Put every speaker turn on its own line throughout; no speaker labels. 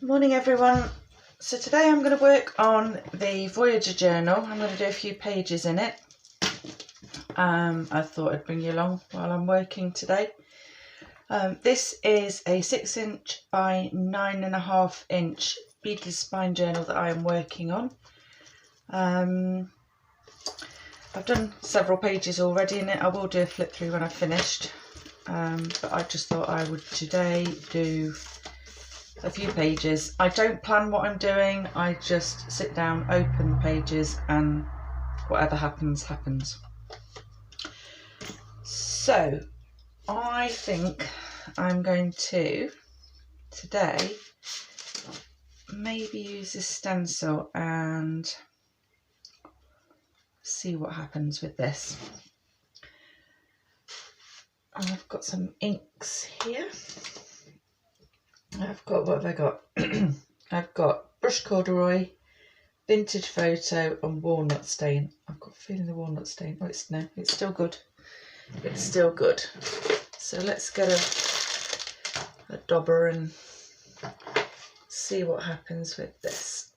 Morning everyone. So today I'm going to work on the Voyager journal. I'm going to do a few pages in it. I thought I'd bring you along while I'm working today. This is a 6" by 9.5" beadless spine journal that I am working on. I've done several pages already in it. I will do a flip through when I've finished, but I just thought I would today do a few pages. I don't plan what I'm doing, I just sit down, open the pages, and whatever happens, happens. So I think I'm going to today maybe use this stencil and see what happens with this. I've got some inks here. I've got, what have I got? I've got brush corduroy, vintage photo, and walnut stain. I've got a feeling the walnut stain, oh it's still good. It's still good. So let's get a dauber and see what happens with this.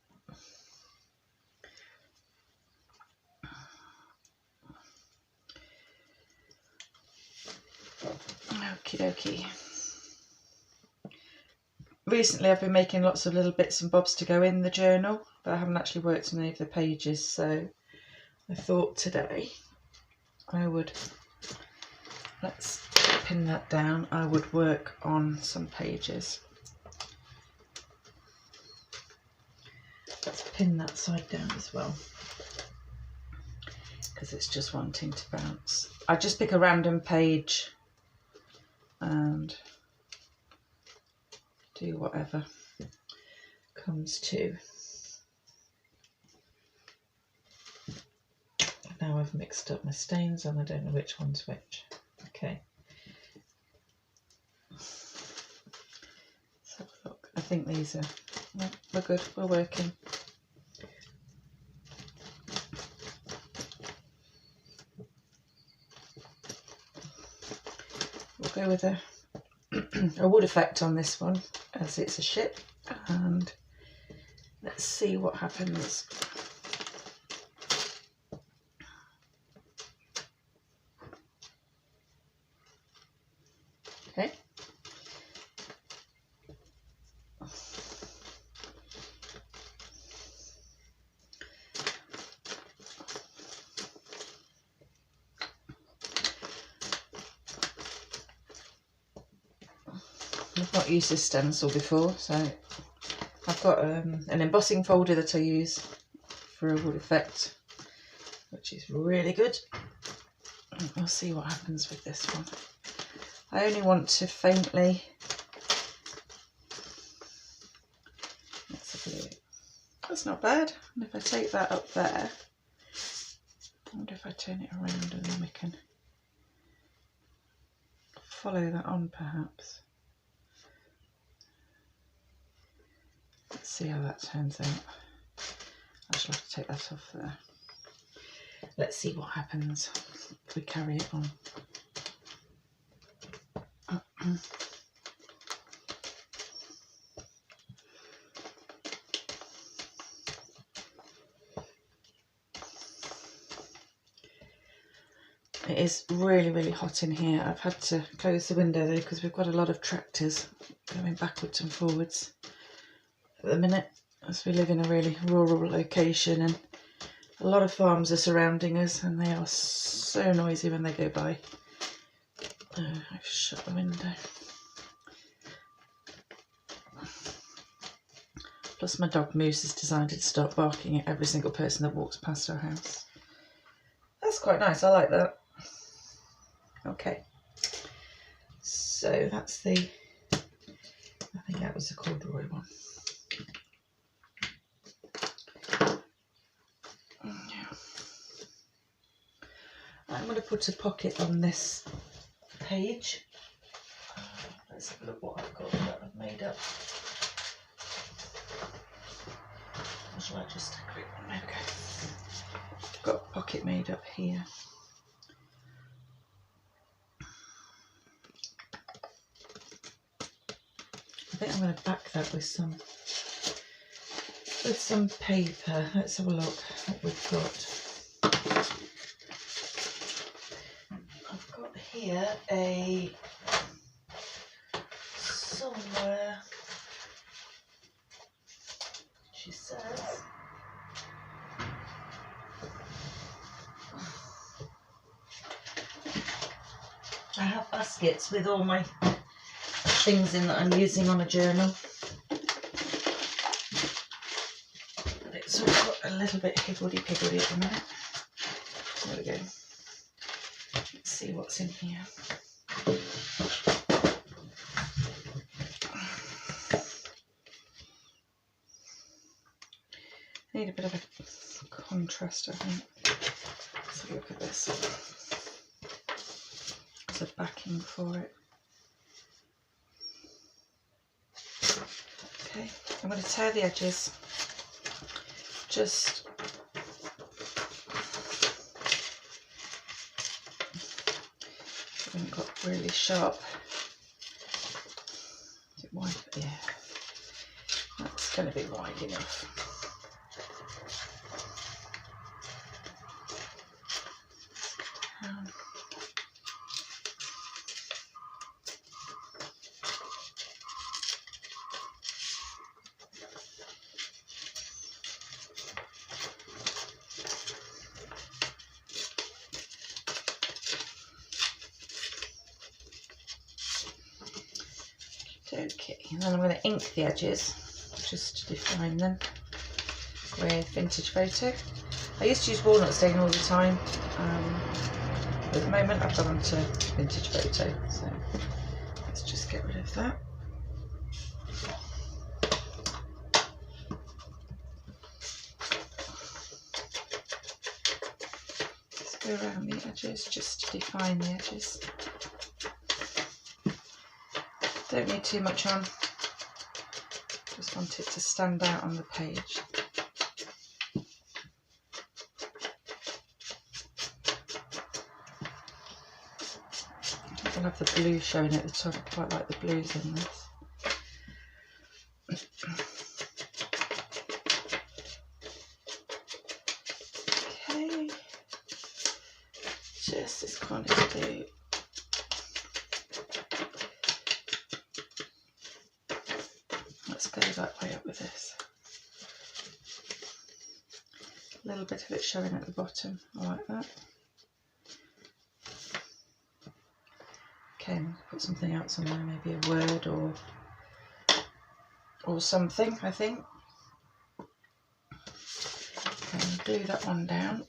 Okie dokie. Recently I've been making lots of little bits and bobs to go in the journal, but I haven't actually worked on any of the pages, so I thought today I would, let's pin that down, I would work on some pages. Let's pin that side down as well, because it's just wanting to bounce. I just pick a random page and do whatever comes to. Now I've mixed up my stains and I don't know which one's which. Okay. Let's have a look. I think these are, no, we're good, we're working. We'll go with a wood effect on this one as it's a ship, and let's see what happens. Okay. I've not used this stencil before, so I've got an embossing folder that I use for a wood effect, which is really good. We'll see what happens with this one. I only want to faintly, let's have a look. That's not bad. And if I take that up there, I wonder if I turn it around and then we can follow that on perhaps. Let's see how that turns out. I shall have to take that off there. Let's see what happens if we carry it on. It is really hot in here. I've had to close the window though because we've got a lot of tractors going backwards and forwards at the minute, as we live in a really rural location and a lot of farms are surrounding us and they are so noisy when they go by. I've shut the window. Plus my dog Moose has decided to start barking at every single person that walks past our house. That's quite nice, I like that. Okay, so that's the, I think that was the corduroy one. I'm going to put a pocket on this page. Let's have a look what I've got that I've made up. Or shall I just take a quick one? Okay. I've got a pocket made up here. I think I'm going to back that with some with some paper. Let's have a look what we've got. I've got here somewhere, she says, I have baskets with all my things in that I'm using on a journal. But it's all got a little bit higgledy-piggledy at the minute. There we go. Let's see what's in here. I need a bit of a contrast, I think. Let's have a look at this. There's a backing for it. Okay, I'm going to tear the edges. Just I haven't got really sharp. Is it wide? Yeah, that's going to be wide enough. Okay, and then I'm going to ink the edges just to define them with Vintage Photo. I used to use walnut stain all the time, but at the moment I've gone on to Vintage Photo, so let's just get rid of that. Just go around the edges just to define the edges. Don't need too much on, just want it to stand out on the page. I'll have the blue showing at the top. I quite like the blues in this. Okay, just this corner to do. Let's go that way up with this. A little bit of it showing at the bottom, I like that. Okay, I'll put something out somewhere, maybe a word or something, I think. Okay, glue that one down.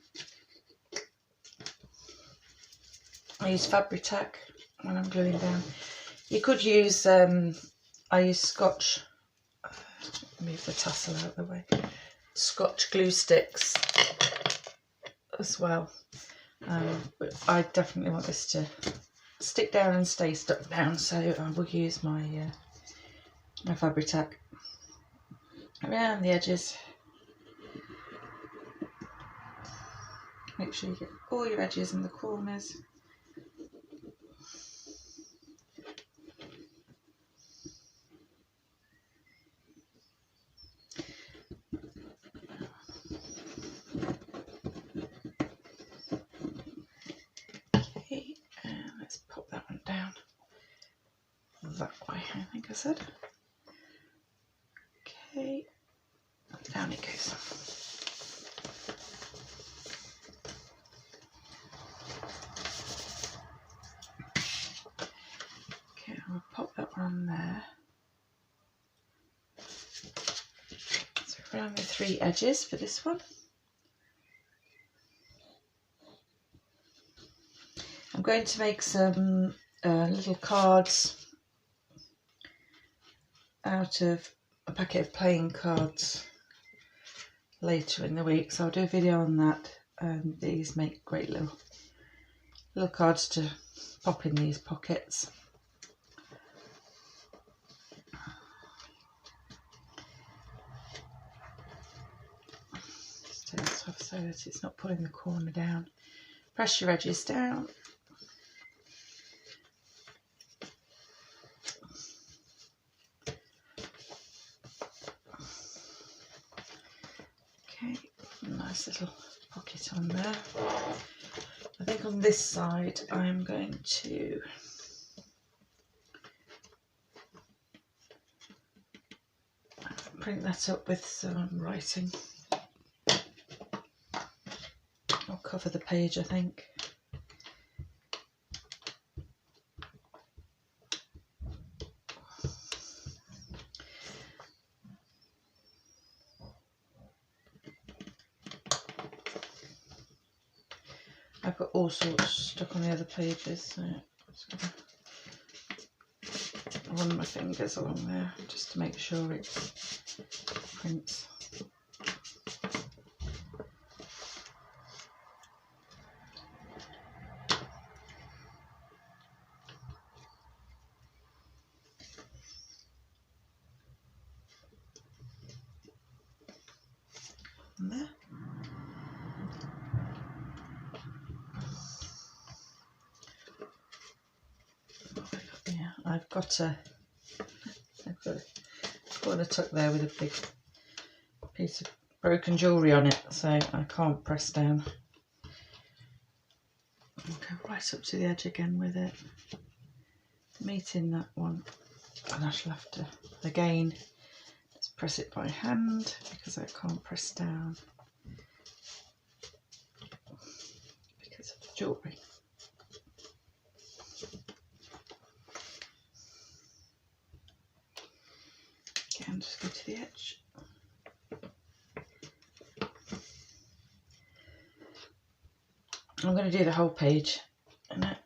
I use Fabri-Tac when I'm gluing down. You could use, I use Scotch, move the tassel out of the way, Scotch glue sticks as well. But I definitely want this to stick down and stay stuck down, so I will use my my Fabri-Tac around the edges. Make sure you get all your edges in the corners. Okay, and let's pop that one down that way, I think I said. Okay, down it goes. Okay, I'll pop that one on there. So around the 3 edges for this one. I'm going to make some little cards out of a packet of playing cards later in the week, so I'll do a video on that. These make great little cards to pop in these pockets. So that it's not pulling the corner down. Press your edges down. Okay, nice little pocket on there. I think on this side I'm going to print that up with some writing. I'll cover the page, I think. I've got all sorts stuck on the other pages, so I'm just going to run my fingers along there just to make sure it prints. And there. Yeah, I've got a corner tuck there with a big piece of broken jewellery on it, so I can't press down. I'll go right up to the edge again with it, meeting that one, and I shall have to again just press it by hand because I can't press down because of the jewellery. Again, just go to the edge. I'm going to do the whole page in it.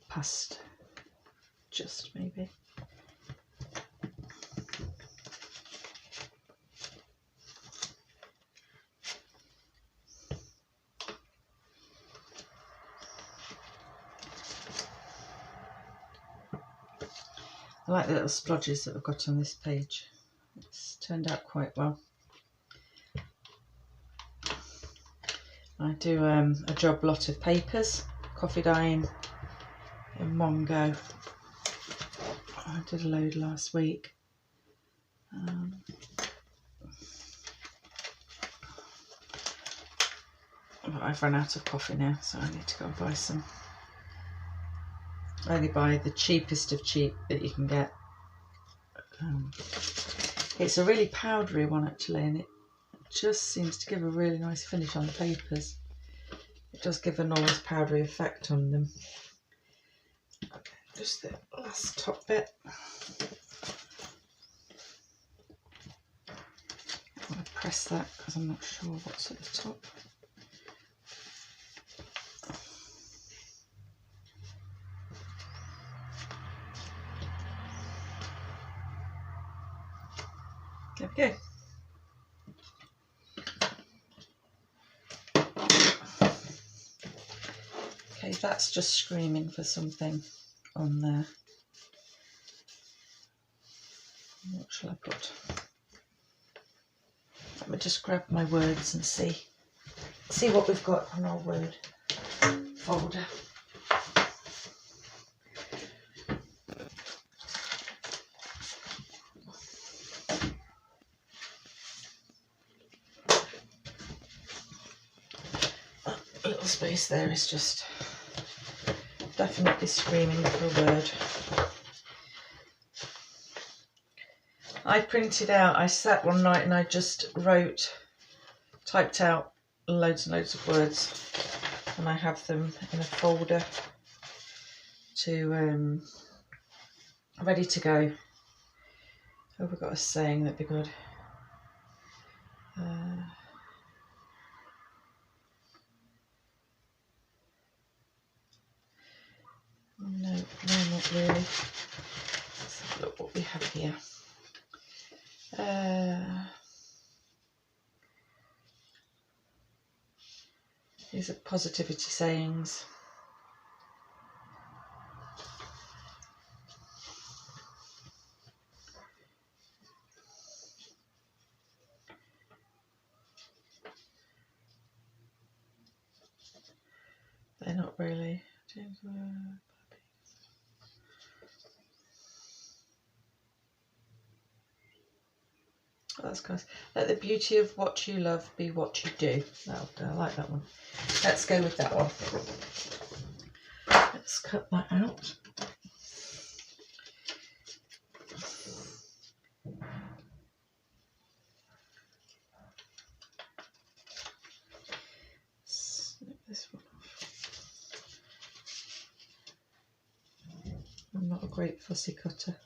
Past just maybe. I like the little splodges that I've got on this page. It's turned out quite well. I do a job lot of papers, coffee dyeing in one go. I did a load last week. But I've run out of coffee now, so I need to go and buy some. I only buy the cheapest of cheap that you can get. It's a really powdery one actually, and it just seems to give a really nice finish on the papers. It does give a nice powdery effect on them. Okay, just the last top bit. I want to press that because I'm not sure what's at the top. There we go. Okay, that's just screaming for something on there. What shall I put? Let me just grab my words and see what we've got on our word folder. A little space there is just definitely screaming for a word. I sat one night and I just typed out loads and loads of words, and I have them in a folder to ready to go. Oh, we've got a saying that'd be good. No, not really. Let's have a look what we have here. These are positivity sayings. They're not really. that's nice. Let the beauty of what you love be what you do. That'll do. I like that one. Let's go with that one. Let's cut that out. Snip this one off. I'm not a great fussy cutter.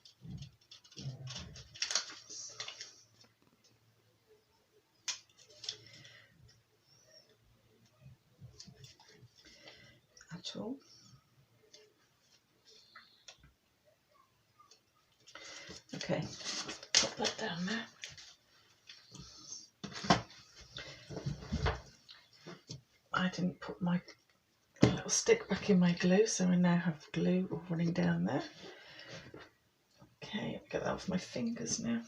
At all. Okay, pop that down there. I didn't put my little stick back in my glue, so I now have glue running down there. Okay, get that off my fingers now.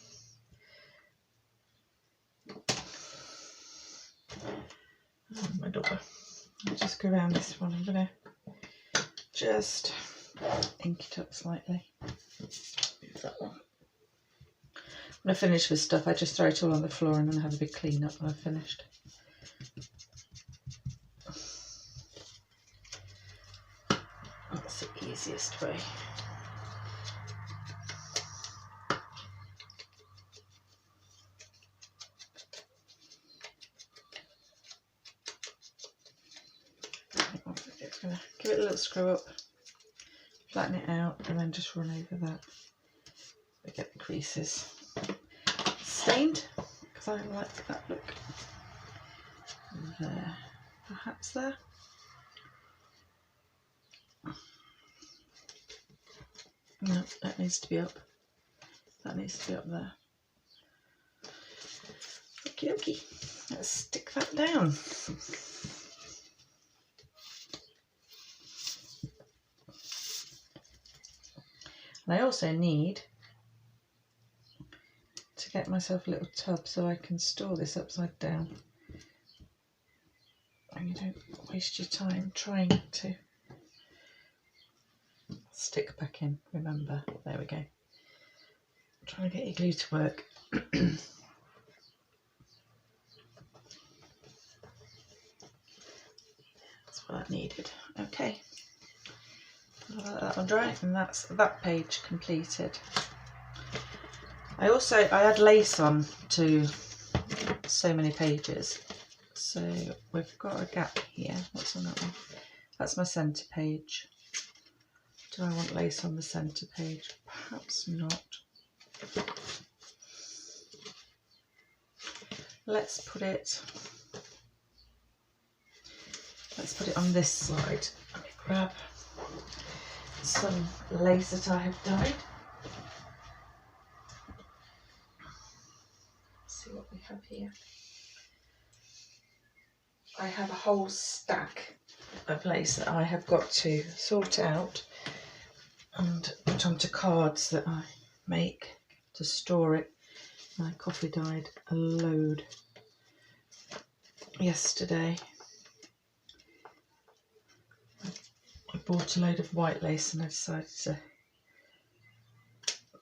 Oh, my daughter. I'll just go around this one. I'm going to just ink it up slightly. Move that one. When I finish with stuff, I just throw it all on the floor and then have a big clean up when I've finished. That's the easiest way. Just going to give it a little screw up, flatten it out, and then just run over that to get the creases stained, because I like that look. There, perhaps there. No, that needs to be up. That needs to be up there. Okie dokie. Let's stick that down. And I also need to get myself a little tub so I can store this upside down. And you don't waste your time trying to stick back in, remember. There we go. I'm trying to get your glue to work. That's what I needed. Okay. I'll let that one dry, and that's that page completed. I had lace on to so many pages, so we've got a gap here. What's on that one? That's my centre page. Do I want lace on the centre page? Perhaps not. Let's put it on this side. Let me grab some lace that I have dyed. Let's see what we have here. I have a whole stack of lace that I have got to sort out and put onto cards that I make to store it. I coffee dyed a load yesterday. I bought a load of white lace and I decided to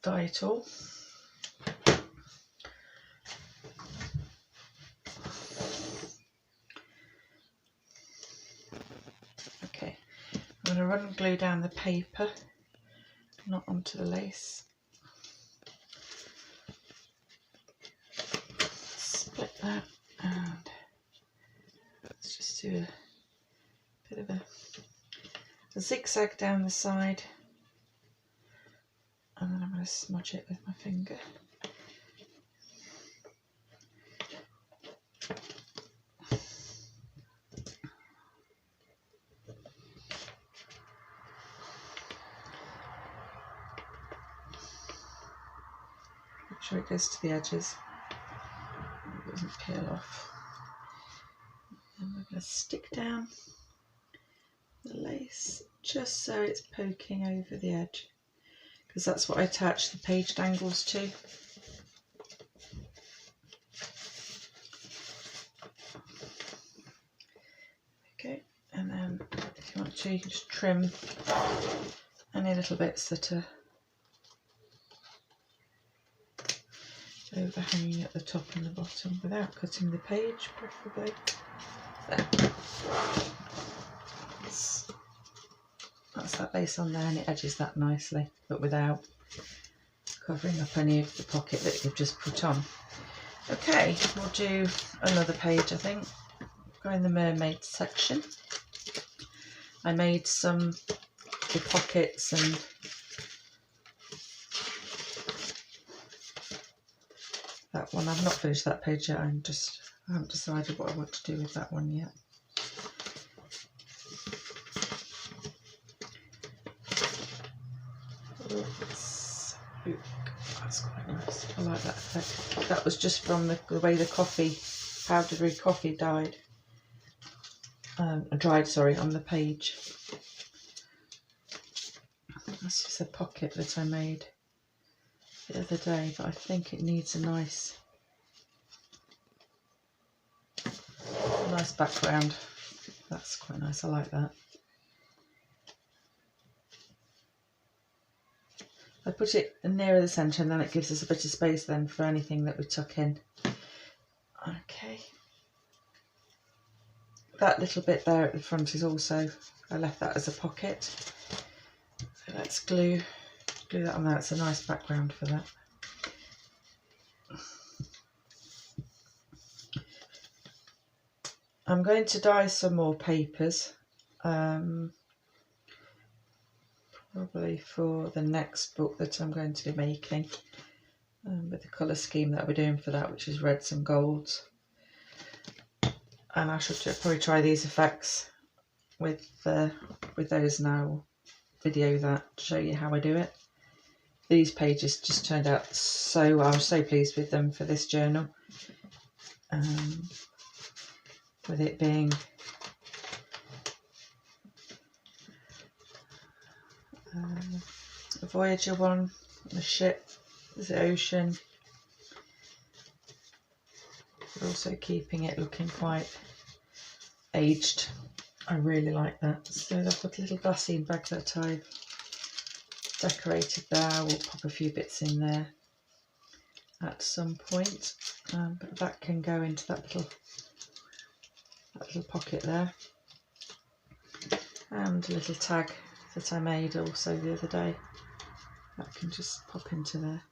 dye it all. Okay, I'm going to run glue down the paper, not onto the lace. Split that and let's just do a bit of a zigzag down the side, and then I'm going to smudge it with my finger. Make sure it goes to the edges, it doesn't peel off. And we're going to stick down the lace just so it's poking over the edge, because that's what I attach the page dangles to. Okay, and then if you want to, you can just trim any little bits that are overhanging at the top and the bottom without cutting the page, preferably. There. That's that base on there, and it edges that nicely, but without covering up any of the pocket that you've just put on. Okay, we'll do another page, I think. Go in the mermaid section. I made some the pockets and that one. I've not finished that page yet. I haven't decided what I want to do with that one yet. That's quite nice. I like that effect. That was just from the way the powdery coffee dried, on the page. That's just a pocket that I made the other day, but I think it needs a nice background. That's quite nice. I like that. I put it nearer the centre, and then it gives us a bit of space then for anything that we tuck in. Okay. That little bit there at the front is also, I left that as a pocket. So let's glue that on there. It's a nice background for that. I'm going to dye some more papers. Probably for the next book that I'm going to be making, with the colour scheme that I'll be doing for that, which is reds and golds. And I should probably try these effects with those now. Video that, show you how I do it. These pages just turned out so well. I'm so pleased with them for this journal. With it being the Voyager one, the ship, the ocean, but also keeping it looking quite aged. I really like that. So I've got a little glassine bag that I've decorated there. I will pop a few bits in there at some point, but that can go into that little pocket there. And a little tag that I made also the other day, that can just pop into there.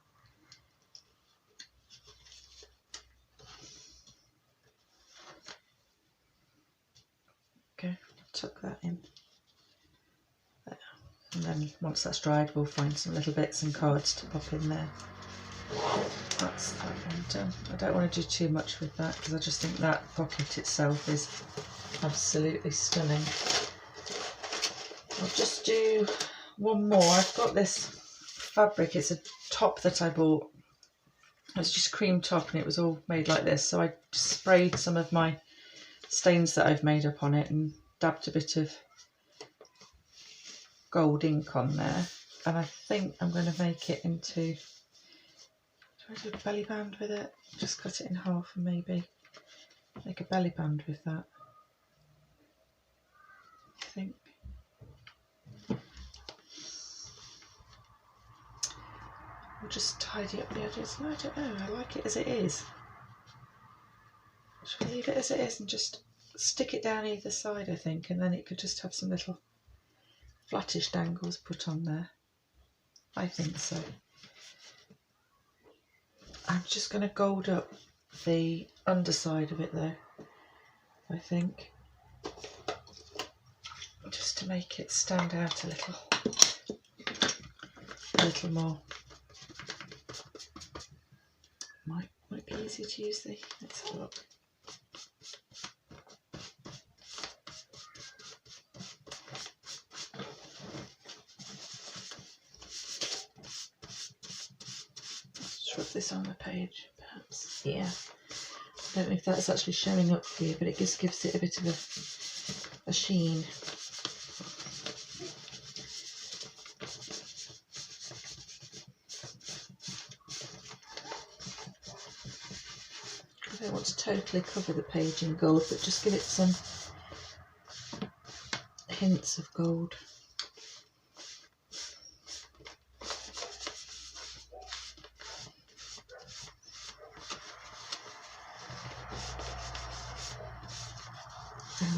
Okay, tuck that in there. And then once that's dried, we'll find some little bits and cards to pop in there. That's that one done. I don't want to do too much with that because I just think that pocket itself is absolutely stunning. I'll just do one more. I've got this fabric. It's a top that I bought. It's just cream top, and it was all made like this. So I just sprayed some of my stains that I've made up on it and dabbed a bit of gold ink on there. And I think I'm going to make it into, do I do a belly band with it? Just cut it in half and maybe make a belly band with that, I think. I'll just tidy up the edges. No, I don't know. I like it as it is. Should I leave it as it is and just stick it down either side, I think, and then it could just have some little flattish dangles put on there. I think so. I'm just going to gold up the underside of it though, I think, just to make it stand out a little more. Might be easy to use the, let's have a look. Rub this on the page, perhaps. Yeah. I don't know if that's actually showing up for you, but it just gives it a bit of a sheen. I don't want to totally cover the page in gold, but just give it some hints of gold.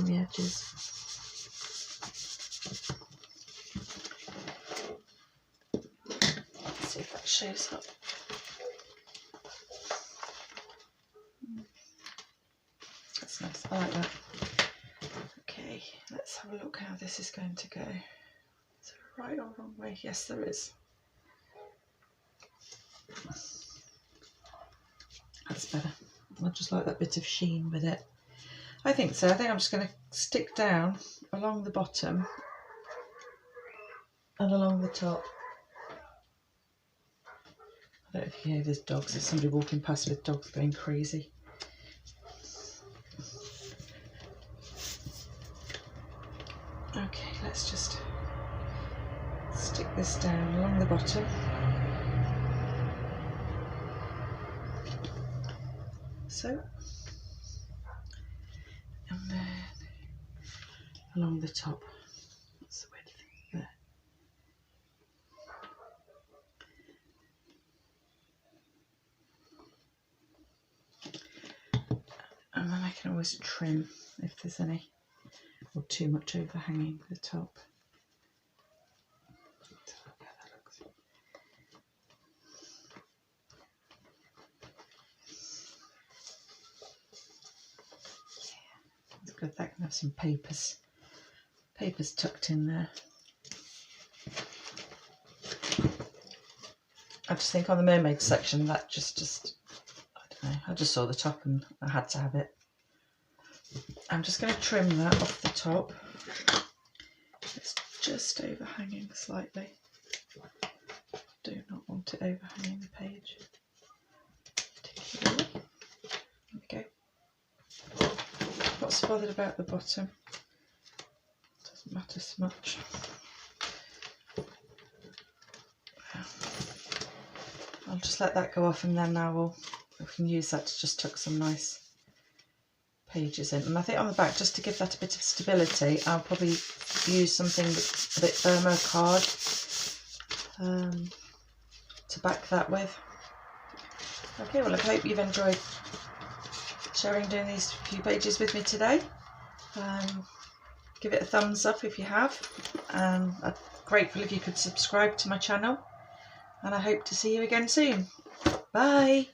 the edges. Let's see if that shows up. That's nice, I like that. Okay, let's have a look how this is going to go. Is there a right or wrong way? Yes, there is. That's better. I just like that bit of sheen with it. I think so. I think I'm just going to stick down along the bottom and along the top. I don't know if you hear there's dogs. There's somebody walking past with dogs going crazy. Okay, let's just stick this down along the bottom. So, and then along the top. That's the width there. And then I can always trim if there's any or too much overhanging the top. That's good. That can have some papers tucked in there. I just think on the mermaid section that just I don't know, I just saw the top and I had to have it. I'm just going to trim that off the top. It's just overhanging slightly. Do not want it overhanging the page. Particularly. There we go. Not so bothered about the bottom. Doesn't matter so much. I'll just let that go off, and then we can use that to just tuck some nice pages in. And I think on the back, just to give that a bit of stability, I'll probably use something that's a bit firmer card to back that with. Okay, well I hope you've enjoyed doing these few pages with me today. Give it a thumbs up if you have, and I'm grateful if you could subscribe to my channel, and I hope to see you again soon. Bye!